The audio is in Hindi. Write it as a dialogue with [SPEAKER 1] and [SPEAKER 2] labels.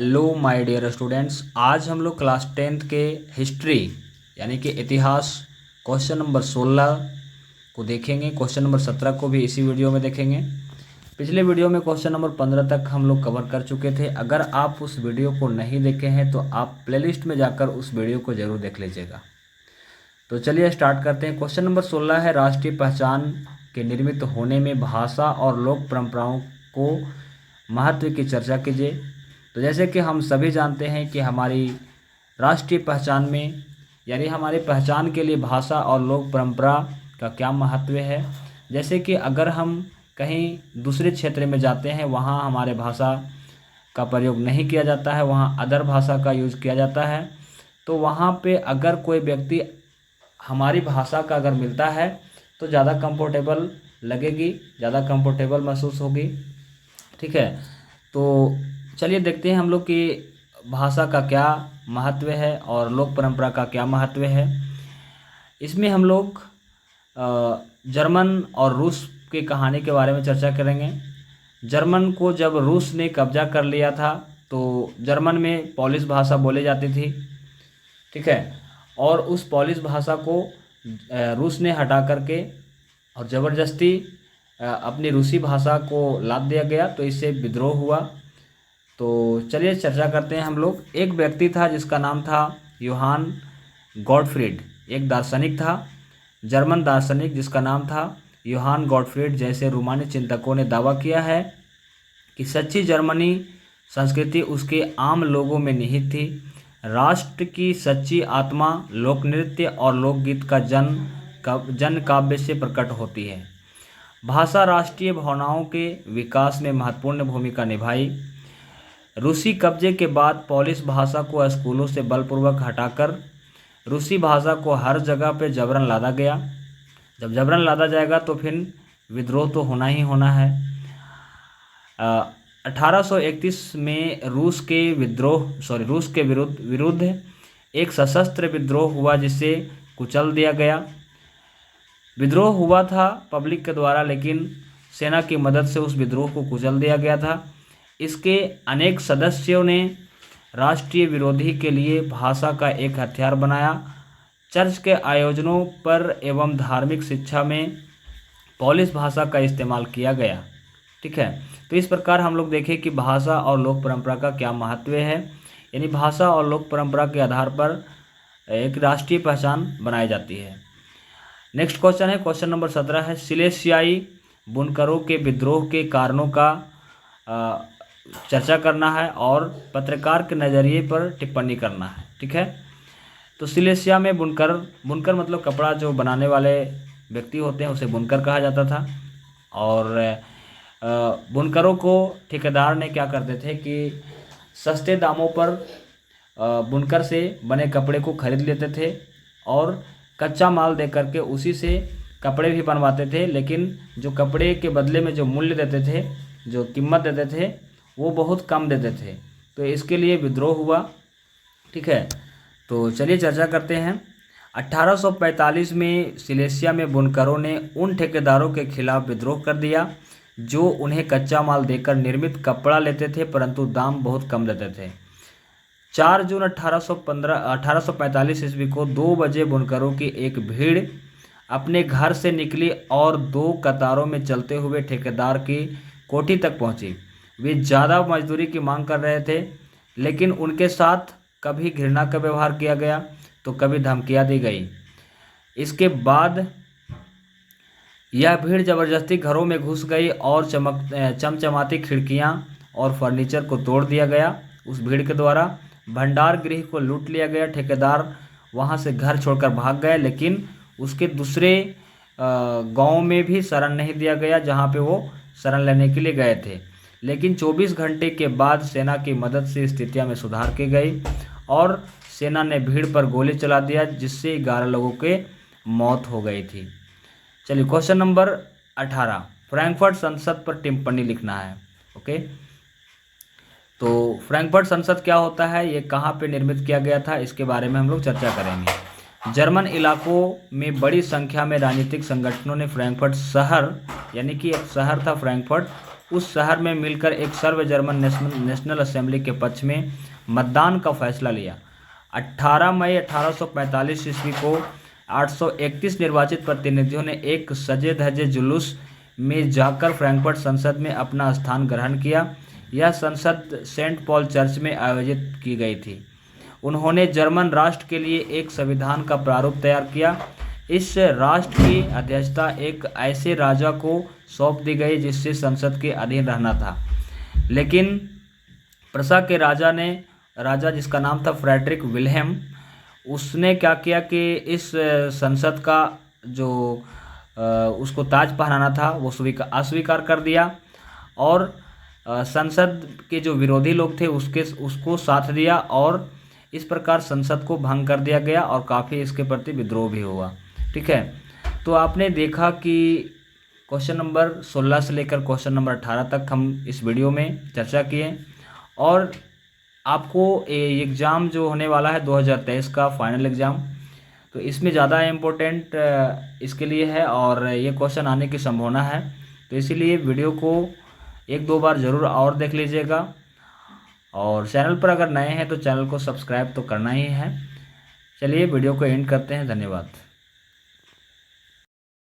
[SPEAKER 1] हेलो माय डियर स्टूडेंट्स, आज हम लोग क्लास 10th के हिस्ट्री यानी कि इतिहास क्वेश्चन नंबर 16 को देखेंगे। क्वेश्चन नंबर 17 को भी इसी वीडियो में देखेंगे। पिछले वीडियो में क्वेश्चन नंबर 15 तक हम लोग कवर कर चुके थे। अगर आप उस वीडियो को नहीं देखे हैं तो आप प्लेलिस्ट में जाकर उस वीडियो को ज़रूर देख लीजिएगा। तो चलिए स्टार्ट करते हैं। क्वेश्चन नंबर 16 है, राष्ट्रीय पहचान के निर्मित होने में भाषा और लोक परंपराओं को महत्व की चर्चा कीजिए। तो जैसे कि हम सभी जानते हैं कि हमारी राष्ट्रीय पहचान में यानी हमारी पहचान के लिए भाषा और लोक परंपरा का क्या महत्व है। जैसे कि अगर हम कहीं दूसरे क्षेत्र में जाते हैं, वहाँ हमारे भाषा का प्रयोग नहीं किया जाता है, वहाँ अदर भाषा का यूज़ किया जाता है। तो वहाँ पे अगर कोई व्यक्ति हमारी भाषा का अगर मिलता है तो ज़्यादा कंफर्टेबल लगेगी, ज़्यादा कंफर्टेबल महसूस होगी। ठीक है, तो चलिए देखते हैं हम लोग कि भाषा का क्या महत्व है और लोक परंपरा का क्या महत्व है। इसमें हम लोग जर्मन और रूस की कहानी के बारे में चर्चा करेंगे। जर्मन को जब रूस ने कब्जा कर लिया था तो जर्मन में पोलिश भाषा बोली जाती थी। ठीक है, और उस पोलिश भाषा को रूस ने हटा करके और ज़बरदस्ती अपनी रूसी भाषा को लाद दिया गया, तो इससे विद्रोह हुआ। तो चलिए चर्चा करते हैं हम लोग। एक व्यक्ति था जिसका नाम था योहान गॉटफ्रीड, एक दार्शनिक था, जर्मन दार्शनिक जिसका नाम था योहान गॉटफ्रीड। जैसे रोमानी चिंतकों ने दावा किया है कि सच्ची जर्मनी संस्कृति उसके आम लोगों में निहित थी। राष्ट्र की सच्ची आत्मा लोक नृत्य और लोकगीत का जन काव्य से प्रकट होती है। भाषा राष्ट्रीय भावनाओं के विकास में महत्वपूर्ण भूमिका निभाई। रूसी कब्जे के बाद पोलिश भाषा को स्कूलों से बलपूर्वक हटाकर रूसी भाषा को हर जगह पे जबरन लादा गया। जब जबरन लादा जाएगा तो फिर विद्रोह तो होना ही होना है। 1831 में रूस के विरुद्ध एक सशस्त्र विद्रोह हुआ जिसे कुचल दिया गया। विद्रोह हुआ था पब्लिक के द्वारा, लेकिन सेना की मदद से उस विद्रोह को कुचल दिया गया था। इसके अनेक सदस्यों ने राष्ट्रीय विरोधी के लिए भाषा का एक हथियार बनाया। चर्च के आयोजनों पर एवं धार्मिक शिक्षा में पोलिश भाषा का इस्तेमाल किया गया। ठीक है, तो इस प्रकार हम लोग देखें कि भाषा और लोक परंपरा का क्या महत्व है। यानी भाषा और लोक परंपरा के आधार पर एक राष्ट्रीय पहचान बनाई जाती है। नेक्स्ट क्वेश्चन है, क्वेश्चन नंबर 17 है, सिलेशियाई बुनकरों के विद्रोह के कारणों का चर्चा करना है और पत्रकार के नज़रिए पर टिप्पणी करना है। ठीक है, तो सिलेशिया में बुनकर मतलब कपड़ा जो बनाने वाले व्यक्ति होते हैं उसे बुनकर कहा जाता था। और बुनकरों को ठेकेदार ने क्या करते थे कि सस्ते दामों पर बुनकर से बने कपड़े को खरीद लेते थे और कच्चा माल दे करके उसी से कपड़े भी बनवाते थे। लेकिन जो कपड़े के बदले में जो मूल्य देते थे, जो कीमत देते थे, वो बहुत कम देते थे। तो इसके लिए विद्रोह हुआ। ठीक है, तो चलिए चर्चा करते हैं। 1845 में सिलेशिया में बुनकरों ने उन ठेकेदारों के खिलाफ विद्रोह कर दिया जो उन्हें कच्चा माल देकर निर्मित कपड़ा लेते थे, परंतु दाम बहुत कम देते थे। 4 जून 1845 ईस्वी को 2 बजे बुनकरों की एक भीड़ अपने घर से निकली और 2 कतारों में चलते हुए ठेकेदार की कोठी तक पहुंची। वे ज़्यादा मजदूरी की मांग कर रहे थे, लेकिन उनके साथ कभी घृणा का व्यवहार किया गया तो कभी धमकियां दी गई। इसके बाद यह भीड़ जबरदस्ती घरों में घुस गई और चमचमाती खिड़कियां और फर्नीचर को तोड़ दिया गया। उस भीड़ के द्वारा भंडार गृह को लूट लिया गया। ठेकेदार वहां से घर छोड़कर भाग गए, लेकिन उसके दूसरे गांव में भी शरण नहीं दिया गया जहां पे वो शरण लेने के लिए गए थे। लेकिन 24 घंटे के बाद सेना की मदद से स्थितियां में सुधार की गई और सेना ने भीड़ पर गोली चला दिया, जिससे 11 लोगों के मौत हो गई थी। चलिए क्वेश्चन नंबर 18, फ्रैंकफर्ट संसद पर टिप्पणी लिखना है। ओके, तो फ्रैंकफर्ट संसद क्या होता है, ये कहाँ पे निर्मित किया गया था, इसके बारे में हम लोग चर्चा करेंगे। जर्मन इलाकों में बड़ी संख्या में राजनीतिक संगठनों ने फ्रैंकफर्ट शहर, यानी कि एक शहर था फ्रैंकफर्ट, उस शहर में मिलकर एक सर्व जर्मन नेशनल असेंबली के पक्ष में मतदान का फैसला लिया। 18 मई 1845 ईस्वी को 831 निर्वाचित प्रतिनिधियों ने एक सजे धजे जुलूस में जाकर फ्रैंकफर्ट संसद में अपना स्थान ग्रहण किया। यह संसद सेंट पॉल चर्च में आयोजित की गई थी। उन्होंने जर्मन राष्ट्र के लिए एक संविधान का प्रारूप तैयार किया। इस राष्ट्र की अध्यक्षता एक ऐसे राजा को सौंप दी गई जिससे संसद के अधीन रहना था। लेकिन प्रसा के राजा जिसका नाम था फ्रेडरिक विल्हेम, उसने क्या किया कि इस संसद का जो उसको ताज पहनाना था वो अस्वीकार कर दिया और संसद के जो विरोधी लोग थे उसको साथ दिया और इस प्रकार संसद को भंग कर दिया गया और काफ़ी इसके प्रति विद्रोह भी हुआ। ठीक है, तो आपने देखा कि क्वेश्चन नंबर 16 से लेकर क्वेश्चन नंबर 18 तक हम इस वीडियो में चर्चा किए और आपको एग्ज़ाम जो होने वाला है 2023 का फाइनल एग्ज़ाम, तो इसमें ज़्यादा इम्पोर्टेंट इसके लिए है और ये क्वेश्चन आने की संभावना है। तो इसीलिए वीडियो को 1-2 बार ज़रूर और देख लीजिएगा और चैनल पर अगर नए हैं तो चैनल को सब्सक्राइब तो करना ही है। चलिए वीडियो को एंड करते हैं। धन्यवाद।